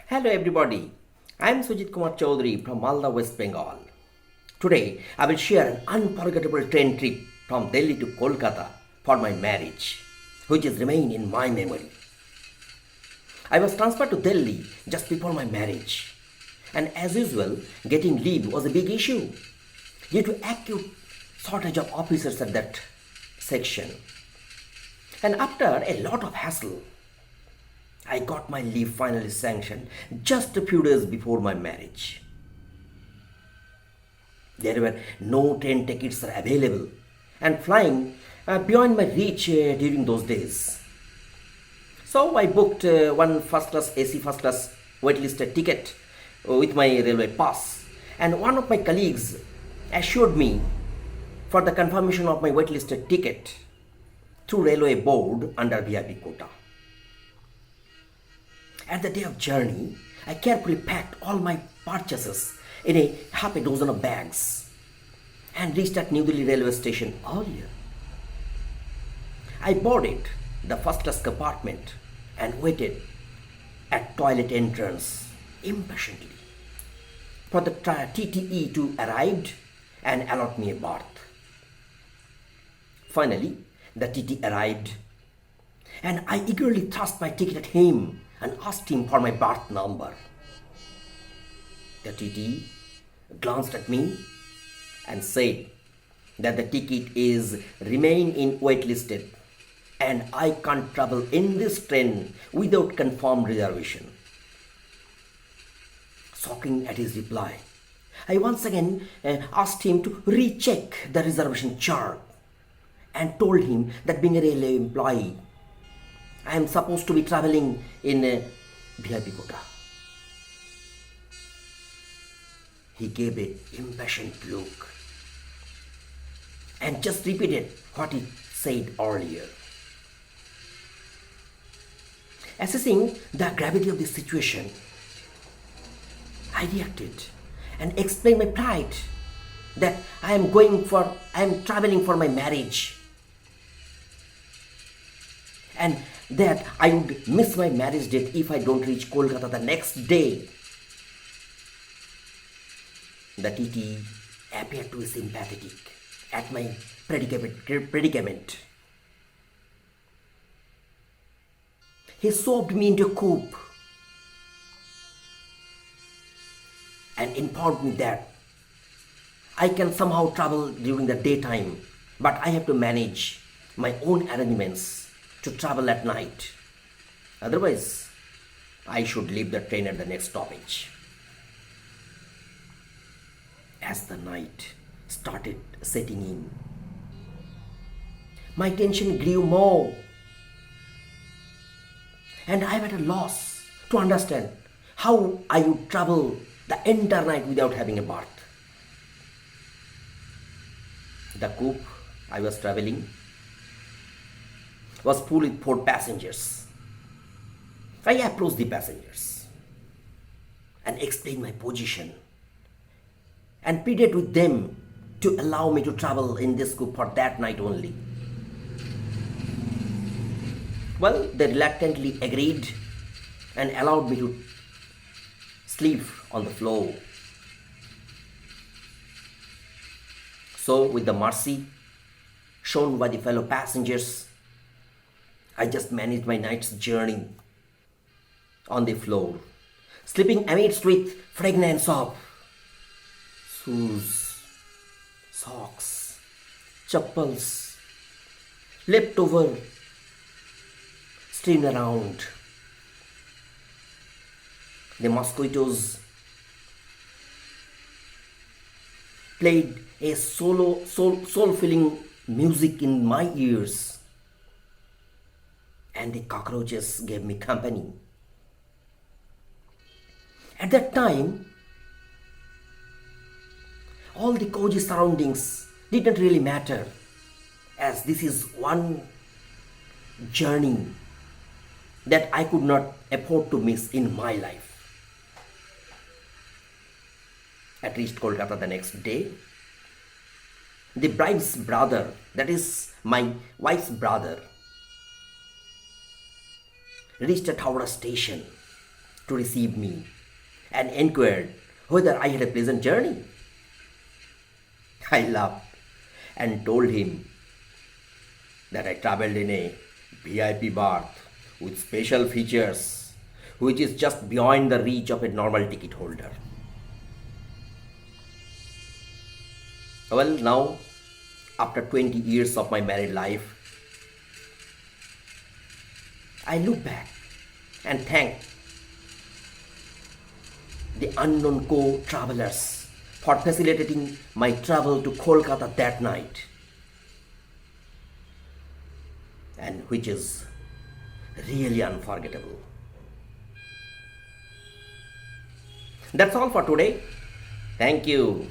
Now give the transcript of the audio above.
Hello everybody, I am Sujit Kumar Chaudhary from Malda, West Bengal. Today I will share an unforgettable train trip from Delhi to Kolkata for my marriage, which has remained in my memory. I was transferred to Delhi just before my marriage, and as usual, getting leave was a big issue due to acute shortage of officers at that section. And after a lot of hassle, I got my leave finally sanctioned just a few days before my marriage. There were no train tickets available, and flying beyond my reach during those days. So I booked one first class AC first class waitlisted ticket with my railway pass, and one of my colleagues assured me for the confirmation of my waitlisted ticket through railway board under VIP quota. At the day of journey, I carefully packed all my purchases in a half a dozen of bags and reached at New Delhi railway station earlier. I boarded the first class compartment and waited at toilet entrance impatiently for the TTE to arrive and allot me a berth. Finally, the TT arrived, and I eagerly thrust my ticket at him and asked him for my berth number. The TT glanced at me and said that the ticket is remain in waitlisted and I can't travel in this train without confirmed reservation. Shocking at his reply, I once again asked him to recheck the reservation chart and told him that being a railway employee, I am supposed to be traveling in a VIP quota. He gave an impatient look and just repeated what he said earlier. Assessing the gravity of the situation, I reacted and explained my pride that I am traveling for my marriage, and that I would miss my marriage date if I don't reach Kolkata the next day. The TT appeared to be sympathetic at my predicament. He shoved me into a coupe and informed me that I can somehow travel during the daytime, but I have to manage my own arrangements to travel at night. Otherwise, I should leave the train at the next stoppage. As the night started setting in, my tension grew more, and I am at a loss to understand how I would travel the entire night without having a berth. The coupe I was traveling was full with 4 passengers. I approached the passengers and explained my position and pleaded with them to allow me to travel in this coupe for that night only. Well, they reluctantly agreed and allowed me to sleep on the floor. So, with the mercy shown by the fellow passengers, I just managed my night's journey on the floor, sleeping amidst with fragrance of shoes, socks, chappals, leftover strewn around. The mosquitoes played a soul-filling music in my ears, and the cockroaches gave me company. At that time, all the cozy surroundings didn't really matter, as this is one journey that I could not afford to miss in my life. I reached Kolkata the next day. The bride's brother, that is my wife's brother, reached at Howrah station to receive me and inquired whether I had a pleasant journey. I laughed and told him that I traveled in a VIP berth with special features, which is just beyond the reach of a normal ticket holder. Well, now, after 20 years of my married life, I look back and thank the unknown co-travelers for facilitating my travel to Kolkata that night, and which is really unforgettable. That's all for today. Thank you.